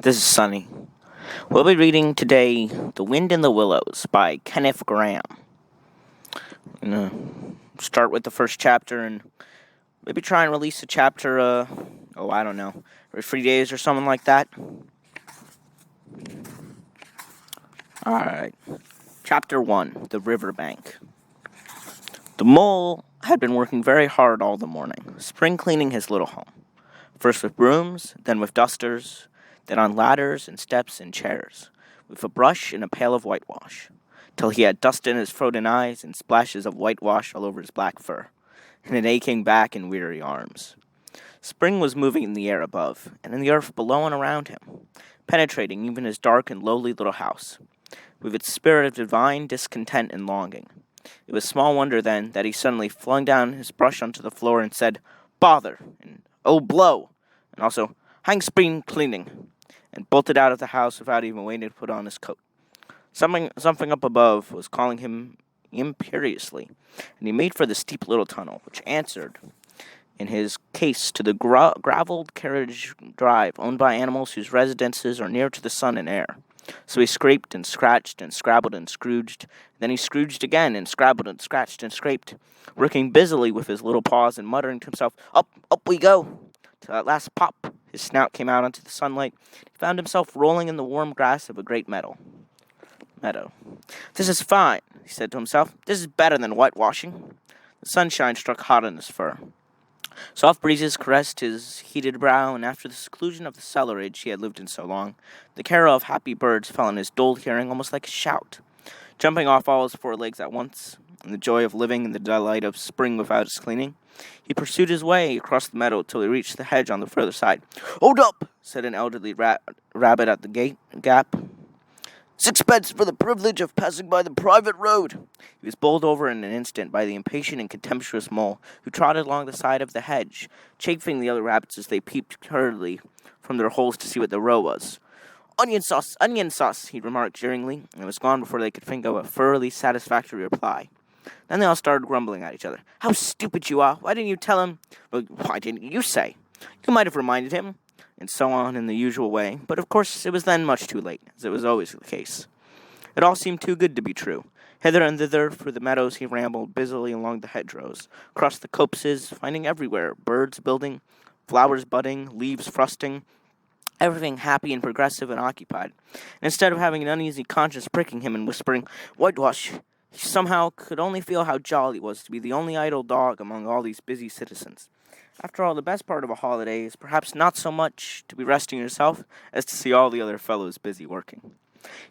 This is Sonny. We'll be reading today The Wind in the Willows by Kenneth Graham. I'm going to start with the first chapter and maybe try and release a chapter, I don't know, every 3 days or something like that. Alright. Chapter 1, The Riverbank. The mole had been working very hard all the morning, spring cleaning his little home. First with brooms, then with dusters, then on ladders and steps and chairs, with a brush and a pail of whitewash, till he had dust in his throat and eyes and splashes of whitewash all over his black fur, and an aching back and weary arms. Spring was moving in the air above, and in the earth below and around him, penetrating even his dark and lowly little house, with its spirit of divine discontent and longing. It was small wonder, then, that he suddenly flung down his brush onto the floor and said, "Bother!" and "Oh, blow!" and also, "Hang spring cleaning!" and bolted out of the house without even waiting to put on his coat. Something up above was calling him imperiously, and he made for the steep little tunnel, which answered, in his case, to the gravelled carriage drive owned by animals whose residences are near to the sun and air. So he scraped and scratched and scrabbled and scrooged. Then he scrooged again and scrabbled and scratched and scraped, working busily with his little paws and muttering to himself, "Up, up we go!" Till at last, pop, his snout came out into the sunlight. He found himself rolling in the warm grass of a great meadow. "This is fine," he said to himself. "This is better than whitewashing." The sunshine struck hot on his fur. Soft breezes caressed his heated brow, and after the seclusion of the cellarage he had lived in so long, the carol of happy birds fell on his dulled hearing almost like a shout. Jumping off all his 4 legs at once, in the joy of living and the delight of spring without its cleaning, he pursued his way across the meadow till he reached the hedge on the further side. "Hold up!" said an elderly rabbit at the gap. "Sixpence for the privilege of passing by the private road." He was bowled over in an instant by the impatient and contemptuous mole, who trotted along the side of the hedge, chaffing the other rabbits as they peeped hurriedly from their holes to see what the row was. Onion sauce," he remarked jeeringly, and was gone before they could think of a thoroughly satisfactory reply. Then they all started grumbling at each other. "How stupid you are! Why didn't you tell him?" "Well, why didn't you say?" "You might have reminded him," and so on in the usual way, but of course it was then much too late, as it was always the case. It all seemed too good to be true. Hither and thither through the meadows he rambled busily along the hedgerows, across the copses, finding everywhere birds building, flowers budding, leaves thrusting, everything happy and progressive and occupied. And instead of having an uneasy conscience pricking him and whispering, "Whitewash," he somehow could only feel how jolly it was to be the only idle dog among all these busy citizens. After all, the best part of a holiday is perhaps not so much to be resting yourself as to see all the other fellows busy working.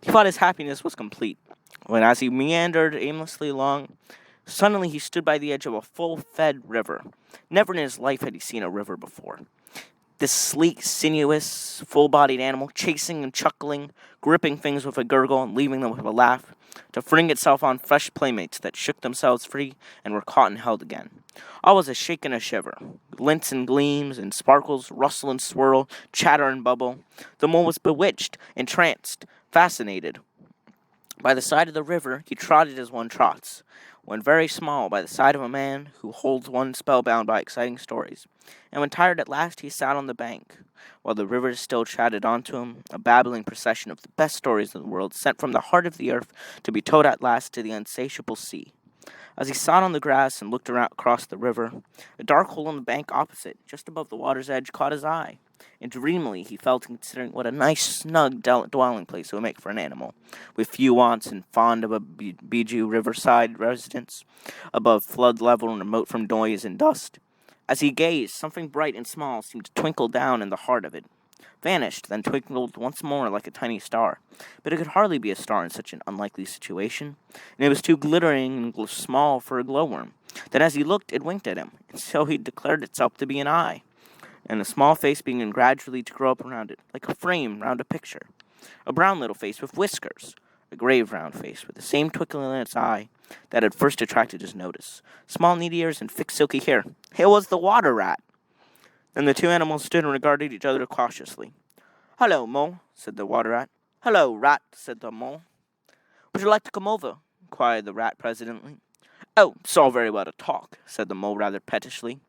He thought his happiness was complete, when as he meandered aimlessly along, suddenly he stood by the edge of a full-fed river. Never in his life had he seen a river before. This sleek, sinuous, full-bodied animal, chasing and chuckling, gripping things with a gurgle and leaving them with a laugh, to fling itself on fresh playmates that shook themselves free and were caught and held again. All was a shake and a shiver. Glints and gleams and sparkles, rustle and swirl, chatter and bubble. The mole was bewitched, entranced, fascinated. By the side of the river he trotted as one trots, when very small, by the side of a man who holds one spellbound by exciting stories. And when tired at last, he sat on the bank, while the river still chatted on to him, a babbling procession of the best stories in the world, sent from the heart of the earth to be told at last to the insatiable sea. As he sat on the grass and looked across the river, a dark hole in the bank opposite, just above the water's edge, caught his eye, and dreamily he fell to considering what a nice, snug dwelling place it would make for an animal, with few wants and fond of a bijou riverside residence, above flood level and remote from noise and dust. As he gazed, something bright and small seemed to twinkle down in the heart of it, vanished, then twinkled once more like a tiny star. But it could hardly be a star in such an unlikely situation, and it was too glittering and small for a glowworm. Then as he looked, it winked at him, and so he declared itself to be an eye, and a small face began gradually to grow up around it, like a frame round a picture. A brown little face with whiskers, a grave round face with the same twinkle in its eye that had first attracted his notice, small neat ears and thick silky hair. It was the water rat. Then the two animals stood and regarded each other cautiously. "Hello, Mole," said the water rat. "Hello, Rat," said the Mole. "Would you like to come over?" inquired the rat presently. "Oh, it's all very well to talk," said the Mole rather pettishly,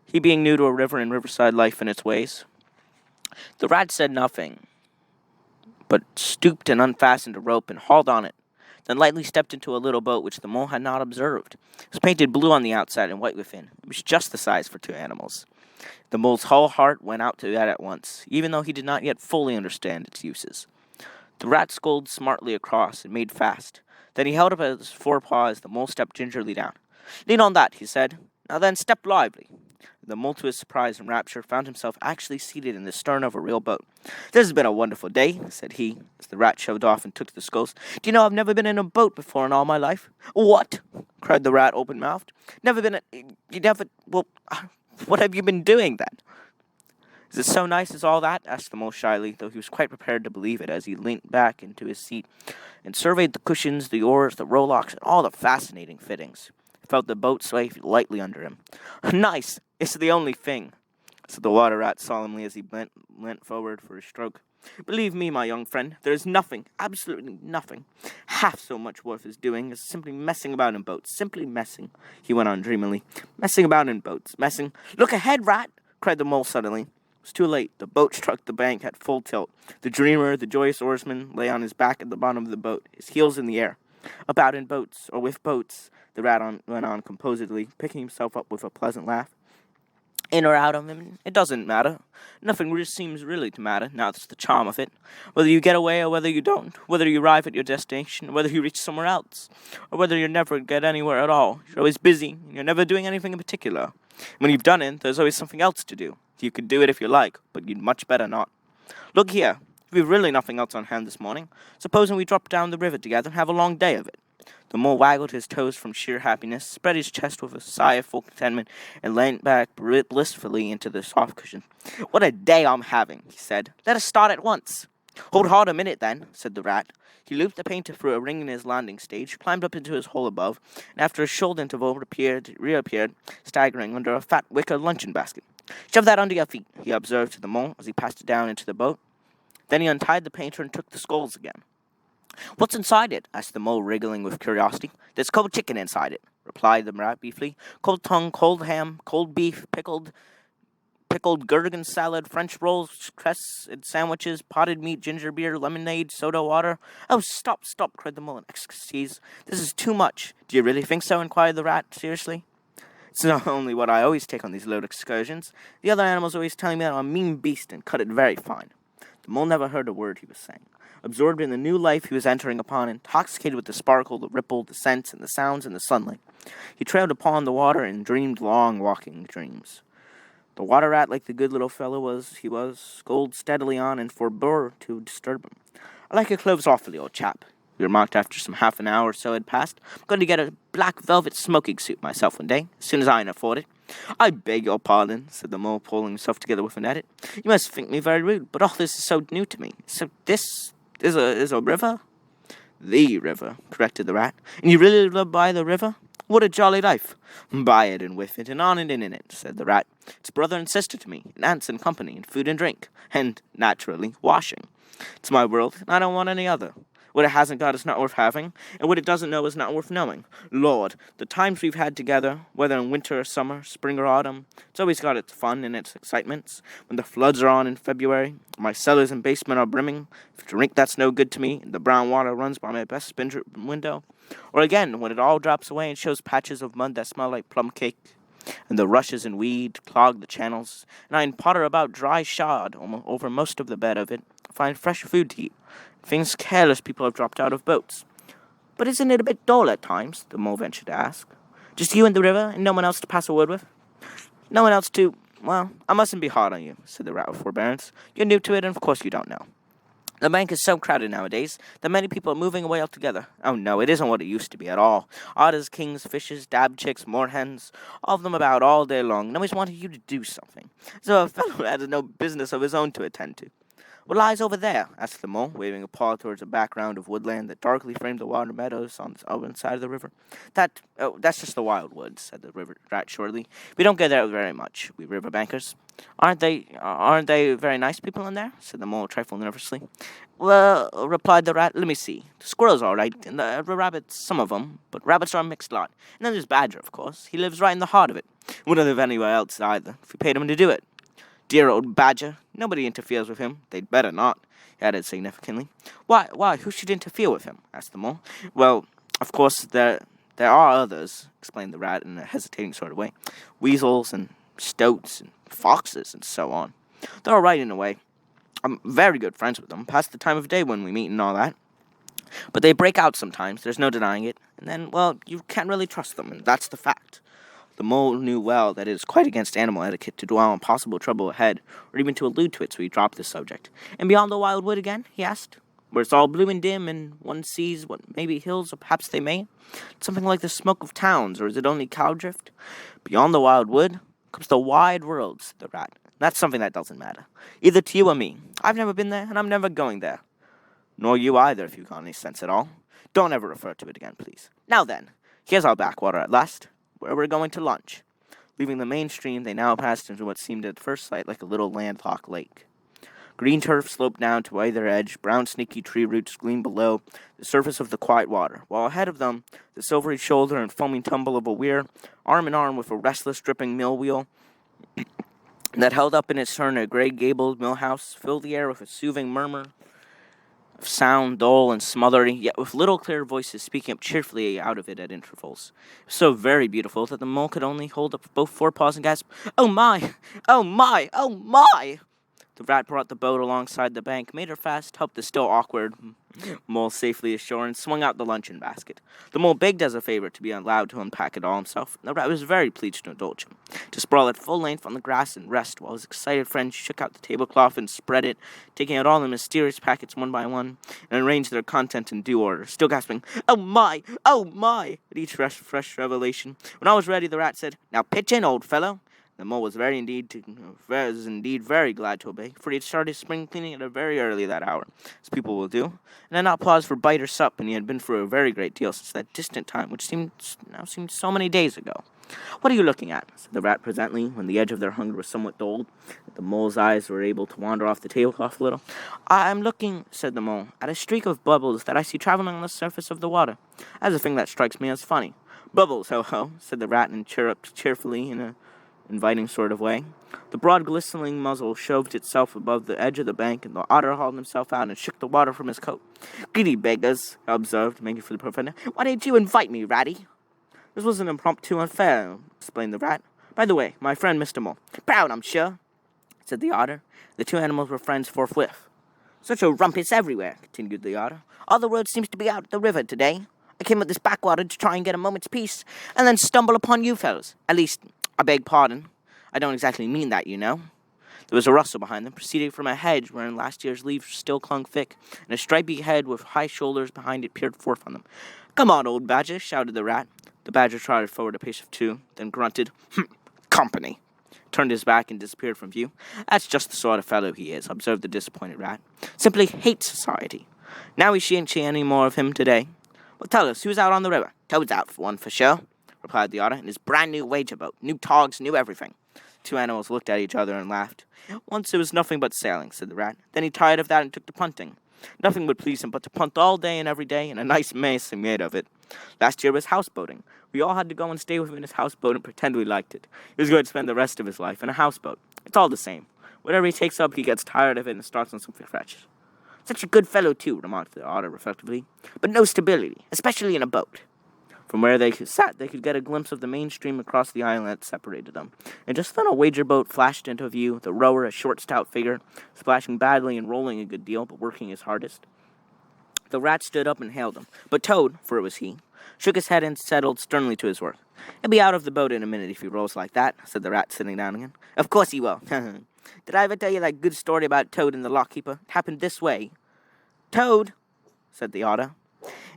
he being new to a river and riverside life and its ways. The rat said nothing, but stooped and unfastened a rope and hauled on it, then lightly stepped into a little boat which the mole had not observed. It was painted blue on the outside and white within. It was just the size for two animals. The mole's whole heart went out to that at once, even though he did not yet fully understand its uses. The rat sculled smartly across and made fast. Then he held up his forepaw as the mole stepped gingerly down. "Lean on that," he said. "Now then, step lively." The mole, to his surprise and rapture, found himself actually seated in the stern of a real boat. "This has been a wonderful day," said he, as the rat shoved off and took to the sculls. "Do you know I've never been in a boat before in all my life?" "What?" cried the rat, open-mouthed. "Never been you never... Well, what have you been doing, then?" "Is it so nice as all that?" asked the mole shyly, though he was quite prepared to believe it as he leant back into his seat and surveyed the cushions, the oars, the rowlocks, and all the fascinating fittings. He felt the boat sway lightly under him. "Nice! It's the only thing," said the water rat solemnly as he leant forward for a stroke. "Believe me, my young friend, there is nothing, absolutely nothing, half so much worth his doing as simply messing about in boats. Simply messing," he went on dreamily. "Messing about in boats. Messing—" "Look ahead, rat!" cried the mole suddenly. It was too late. The boat struck the bank at full tilt. The dreamer, the joyous oarsman, lay on his back at the bottom of the boat, his heels in the air. "About in boats, or with boats," the rat went on composedly, picking himself up with a pleasant laugh. "In or out of him, it doesn't matter. Nothing seems really to matter, now that's the charm of it. Whether you get away or whether you don't, whether you arrive at your destination, or whether you reach somewhere else, or whether you never get anywhere at all, you're always busy, and you're never doing anything in particular. When you've done it, there's always something else to do. You could do it if you like, but you'd much better not. Look here, we've really nothing else on hand this morning. Supposing we drop down the river together and have a long day of it." The mole waggled his toes from sheer happiness, spread his chest with a sigh of full contentment, and leaned back blissfully into the soft cushion. "What a day I'm having," he said. "Let us start at once." "Hold hard a minute, then," said the rat. He looped the painter through a ring in his landing stage, climbed up into his hole above, and after a short interval reappeared, staggering under a fat wicker luncheon basket. "Shove that under your feet," he observed to the mole as he passed it down into the boat. Then he untied the painter and took the sculls again. "What's inside it?" asked the mole, wriggling with curiosity. "There's cold chicken inside it," replied the rat briefly. "Cold tongue, cold ham, cold beef, pickled gherkin salad, French rolls, cress and sandwiches, potted meat, ginger beer, lemonade, soda water." "Oh, stop, cried the mole in ecstasies. "This is too much." "Do you really think so?" inquired the rat, seriously. "It's not only what I always take on these little excursions. The other animals always telling me that I'm a mean beast and cut it very fine." The mole never heard a word he was saying. Absorbed in the new life he was entering upon, intoxicated with the sparkle, the ripple, the scents, and the sounds and the sunlight, he trailed upon the water and dreamed long walking dreams. The water rat, like the good little fellow he was, sculled steadily on and forbore to disturb him. "I like your clothes awfully, old chap," he remarked after some half an hour or so had passed. "I'm going to get a black velvet smoking suit myself one day, as soon as I can afford it." "I beg your pardon," said the mole, pulling himself together with an edit. "You must think me very rude, but all this is so new to me. So this is a river?" "The river," corrected the rat. "And you really live by the river? What a jolly life." "By it and with it and on it and in it," said the rat. "It's brother and sister to me, and aunts and company, and food and drink, and, naturally, washing. It's my world, and I don't want any other. What it hasn't got is not worth having, and what it doesn't know is not worth knowing. Lord, the times we've had together, whether in winter or summer, spring or autumn, it's always got its fun and its excitements. When the floods are on in February, my cellars and basement are brimming, if drink that's no good to me, and the brown water runs by my best window. Or again, when it all drops away and shows patches of mud that smell like plum cake, and the rushes and weed clog the channels, and I potter about dry shod over most of the bed of it, find fresh food to eat. Things careless people have dropped out of boats." "But isn't it a bit dull at times?" the mole ventured to ask. "Just you and the river, and no one else to pass a word with?" "No one else to... Well, I mustn't be hard on you," said the rat with forbearance. "You're new to it, and of course you don't know. The bank is so crowded nowadays that many people are moving away altogether. Oh no, it isn't what it used to be at all. Otters, kings, fishes, dab chicks, moorhens, all of them about all day long, and always wanting you to do something. So a fellow has no business of his own to attend to." "What lies over there?" asked the mole, waving a paw towards a background of woodland that darkly framed the water meadows on the other side of the river. That's just the wild woods," said the rat shortly. "We don't get there very much, we river bankers." Aren't they very nice people in there?" said the mole, a trifle nervously. "Well," replied the rat, "let me see. The squirrels are all right, and the rabbits, some of them, but rabbits are a mixed lot. And then there's Badger, of course. He lives right in the heart of it. Wouldn't live anywhere else either, if we paid him to do it." Dear old badger. Nobody interferes with him. They'd better not, he added significantly. Why, who should interfere with him? Asked the mole. Well, of course, there are others, explained the rat in a hesitating sort of way. Weasels and stoats and foxes and so on. They're all right in a way. I'm very good friends with them, past the time of day when we meet and all that. But they break out sometimes, there's no denying it, and then, well, you can't really trust them, and that's the fact. The mole knew well that it is quite against animal etiquette to dwell on possible trouble ahead, or even to allude to it, so he dropped the subject. And beyond the wild wood again, he asked, where it's all blue and dim, and one sees what may be hills, or perhaps they may? Something like the smoke of towns, or is it only cow drift? Beyond the wild wood comes the wide world, said the rat. That's something that doesn't matter, either to you or me. I've never been there, and I'm never going there. Nor you either, if you've got any sense at all. Don't ever refer to it again, please. Now then, here's our backwater at last, where we're going to lunch. Leaving the main stream, they now passed into what seemed at first sight like a little landlocked lake. Green turf sloped down to either edge, brown snaky tree roots gleamed below the surface of the quiet water, while ahead of them, the silvery shoulder and foaming tumble of a weir, arm in arm with a restless dripping mill wheel, that held up in its turn a gray-gabled mill house, filled the air with a soothing murmur of sound, dull and smothery, yet with little clear voices speaking up cheerfully out of it at intervals. It was so very beautiful that the mole could only hold up both forepaws and gasp, "Oh my! Oh my! Oh my!" The rat brought the boat alongside the bank, made her fast, helped the still awkward mole safely ashore, and swung out the luncheon basket. The mole begged as a favor to be allowed to unpack it all himself, and the rat was very pleased to indulge him, to sprawl at full length on the grass and rest while his excited friend shook out the tablecloth and spread it, taking out all the mysterious packets one by one, and arranged their content in due order, still gasping, "Oh my! Oh my!" at each fresh revelation. When all was ready, the rat said, "Now pitch in, old fellow." The mole was indeed very glad to obey, for he had started spring cleaning at a very early that hour, as people will do, and had not paused for bite or sup, and he had been for a very great deal since that distant time, which now seemed so many days ago. "What are you looking at?" said the rat presently, when the edge of their hunger was somewhat dulled, and the mole's eyes were able to wander off the tablecloth a little. "I'm looking," said the mole, "at a streak of bubbles that I see traveling on the surface of the water. That's a thing that strikes me as funny." "Bubbles, ho-ho," said the rat, and chirruped cheerfully in a inviting sort of way. The broad glistening muzzle shoved itself above the edge of the bank, and the otter hauled himself out and shook the water from his coat. "Greedy beggars," I observed, making for the professor. "Why did you invite me, Ratty?" "This was an impromptu affair," explained the rat. "By the way, my friend Mr. Mole." "Proud, I'm sure," said the otter. The two animals were friends forthwith. "Such a rumpus everywhere," continued the otter. "All the road seems to be out at the river today. I came up this backwater to try and get a moment's peace, and then stumble upon you fellows. At least, I beg pardon. I don't exactly mean that, you know." There was a rustle behind them, proceeding from a hedge wherein last year's leaves still clung thick, and a stripy head with high shoulders behind it peered forth on them. "Come on, old badger," shouted the rat. The badger trotted forward a pace of two, then grunted, "Company," turned his back and disappeared from view. "That's just the sort of fellow he is," observed the disappointed rat. "Simply hates society. Now we shan't see any more of him today. Well, tell us, who's out on the river?" "Toad's out for one, for sure," replied the otter, "in his brand-new wager boat. New togs, new everything." Two animals looked at each other and laughed. "Once it was nothing but sailing," said the rat. "Then he tired of that and took to punting. Nothing would please him but to punt all day and every day, and a nice mess he made of it. Last year was houseboating. We all had to go and stay with him in his houseboat and pretend we liked it. He was going to spend the rest of his life in a houseboat. It's all the same. Whatever he takes up, he gets tired of it and starts on something fresh." "Such a good fellow, too," remarked the otter reflectively. "But no stability, especially in a boat." From where they sat, they could get a glimpse of the main stream across the island that separated them. And just then a wager boat flashed into view, the rower, a short, stout figure, splashing badly and rolling a good deal, but working his hardest. The rat stood up and hailed him, but Toad, for it was he, shook his head and settled sternly to his work. "He'll be out of the boat in a minute if he rolls like that," said the rat, sitting down again. "Of course he will. Did I ever tell you that good story about Toad and the lockkeeper? It happened this way." "Toad," said the otter.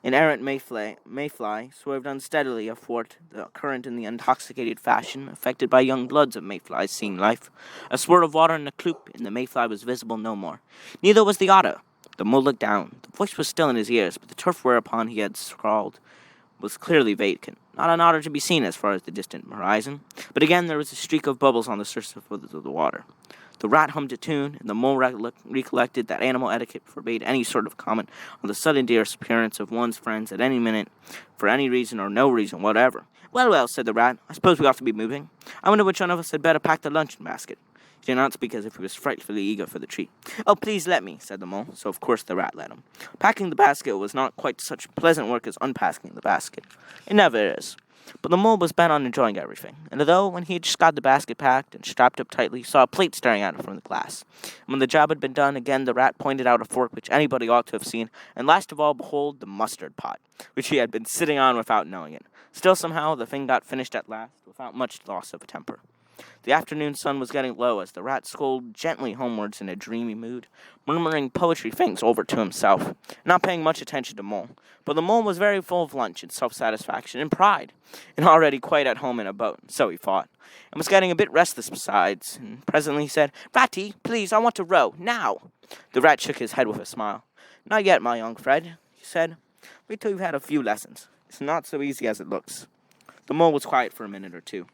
An errant mayfly swerved unsteadily athwart the current in the intoxicated fashion affected by young bloods of mayflies seeing life. A swirl of water in the kloop, and the mayfly was visible no more. Neither was the otter. The mole looked down. The voice was still in his ears, but the turf whereupon he had scrawled was clearly vacant. Not an otter to be seen as far as the distant horizon, but again there was a streak of bubbles on the surface of the water. The rat hummed a tune, and the mole recollected that animal etiquette forbade any sort of comment on the sudden disappearance of one's friends at any minute, for any reason or no reason whatever. Well, said the rat, "I suppose we ought to be moving. I wonder which one of us had better pack the luncheon basket." He did not speak as if he was frightfully eager for the treat. "Oh, please let me," said the mole, so of course the rat let him. Packing the basket was not quite such pleasant work as unpacking the basket. It never is. But the mole was bent on enjoying everything, and although when he had just got the basket packed and strapped up tightly, he saw a plate staring at him from the glass. And when the job had been done, again the rat pointed out a fork which anybody ought to have seen, and last of all, behold, the mustard pot, which he had been sitting on without knowing it. Still, somehow, the thing got finished at last, without much loss of temper. The afternoon sun was getting low as the rat strolled gently homewards in a dreamy mood, murmuring poetry things over to himself, not paying much attention to Mole. But the mole was very full of lunch and self-satisfaction and pride, and already quite at home in a boat, so he thought, and was getting a bit restless besides, and presently he said, "Ratty, please, I want to row, now." The rat shook his head with a smile. "Not yet, my young Fred," he said. "Wait till you've had a few lessons. It's not so easy as it looks." The mole was quiet for a minute or two.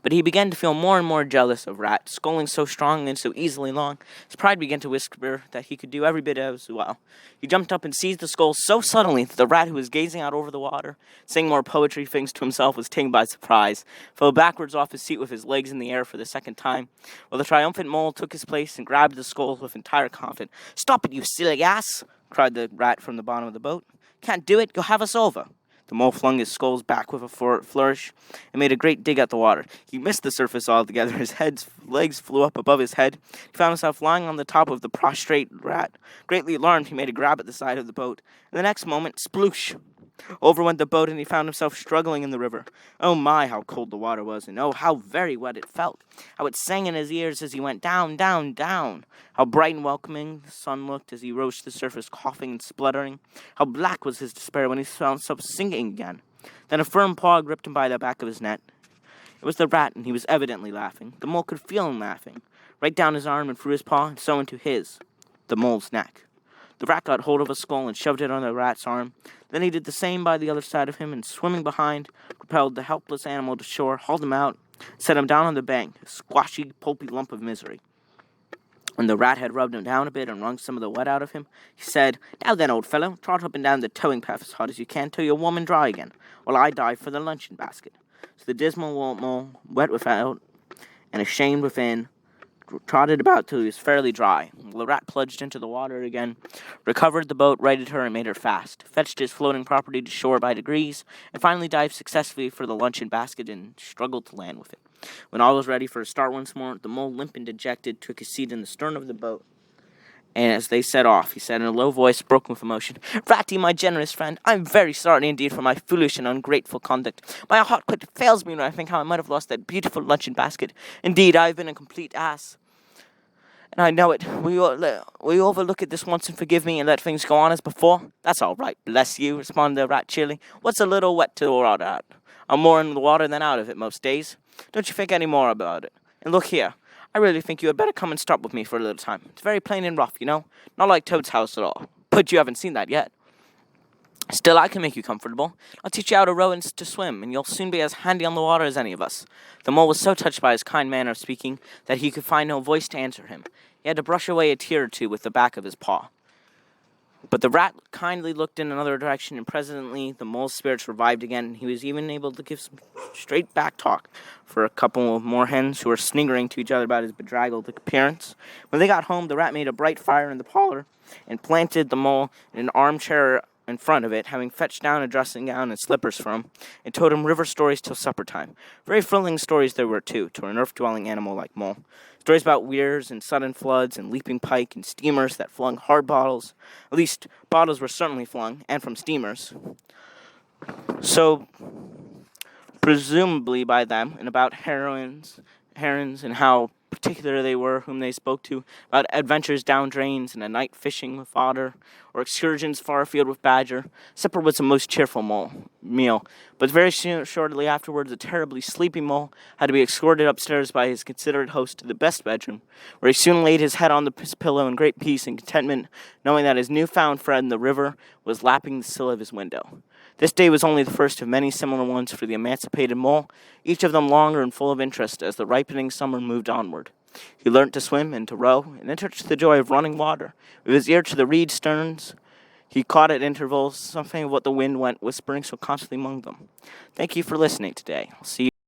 But he began to feel more and more jealous of Rat, sculling so strong and so easily along. His pride began to whisper that he could do every bit as well. He jumped up and seized the sculls so suddenly that the rat, who was gazing out over the water, saying more poetry things to himself, was taken by surprise, fell backwards off his seat with his legs in the air for the second time, while the triumphant mole took his place and grabbed the sculls with entire confidence. "Stop it, you silly ass!" cried the rat from the bottom of the boat. "Can't do it, you'll have us over." The mole flung his sculls back with a flourish and made a great dig at the water. He missed the surface altogether. His legs flew up above his head. He found himself lying on the top of the prostrate rat. Greatly alarmed, he made a grab at the side of the boat. And the next moment, sploosh! Over went the boat, and he found himself struggling in the river. Oh my, how cold the water was, and oh, how very wet it felt. How it sang in his ears as he went down, down, down. How bright and welcoming the sun looked as he rose to the surface, coughing and spluttering. How black was his despair when he found himself sinking again. Then a firm paw gripped him by the back of his neck. It was the rat, and he was evidently laughing. The mole could feel him laughing, right down his arm and through his paw, and so into the mole's neck. The rat got hold of a skull and shoved it on the rat's arm. Then he did the same by the other side of him, and swimming behind, propelled the helpless animal to shore, hauled him out, set him down on the bank, a squashy, pulpy lump of misery. When the rat had rubbed him down a bit and wrung some of the wet out of him, he said, "Now then, old fellow, trot up and down the towing path as hard as you can till you're warm and dry again, while I dive for the luncheon basket." So the dismal mole, wet without and ashamed within, trotted about till he was fairly dry. The rat plunged into the water again, recovered the boat, righted her, and made her fast, fetched his floating property to shore by degrees, and finally dived successfully for the luncheon basket and struggled to land with it. When all was ready for a start once more, the mole, limp and dejected, took his seat in the stern of the boat. And as they set off, he said in a low voice, broken with emotion, "Ratty, my generous friend, I am very sorry indeed for my foolish and ungrateful conduct. My heart quite fails me when I think how I might have lost that beautiful luncheon basket. Indeed, I have been a complete ass. And I know it. Will you overlook it this once and forgive me and let things go on as before?" "That's all right, bless you," responded the rat cheerily. "What's a little wet to rot at? I'm more in the water than out of it most days. Don't you think any more about it. And look here, I really think you had better come and stop with me for a little time. It's very plain and rough, you know, not like Toad's house at all. But you haven't seen that yet. Still, I can make you comfortable. I'll teach you how to row and to swim, and you'll soon be as handy on the water as any of us." The mole was so touched by his kind manner of speaking that he could find no voice to answer him. He had to brush away a tear or two with the back of his paw. But the rat kindly looked in another direction, and presently the mole's spirits revived again, and he was even able to give some straight-back talk for a couple of more hens who were sniggering to each other about his bedraggled appearance. When they got home, the rat made a bright fire in the parlor and planted the mole in an armchair in front of it, having fetched down a dressing gown and slippers for him, and told him river stories till supper time. Very thrilling stories there were, too, to an earth-dwelling animal like Mole. Stories about weirs and sudden floods and leaping pike and steamers that flung hard bottles. At least, bottles were certainly flung, and from steamers. So, presumably by them, and about herons, and how particular they were whom they spoke to, about adventures down drains and a night fishing with otter, or excursions far afield with badger. Supper was a most cheerful meal, but very shortly afterwards a terribly sleepy mole had to be escorted upstairs by his considerate host to the best bedroom, where he soon laid his head on his pillow in great peace and contentment, knowing that his new-found friend, the river, was lapping the sill of his window. This day was only the first of many similar ones for the emancipated mole, each of them longer and full of interest as the ripening summer moved onward. He learnt to swim and to row, and entered the joy of running water. With his ear to the reed sterns, he caught at intervals something of what the wind went whispering so constantly among them. Thank you for listening today. I'll see you.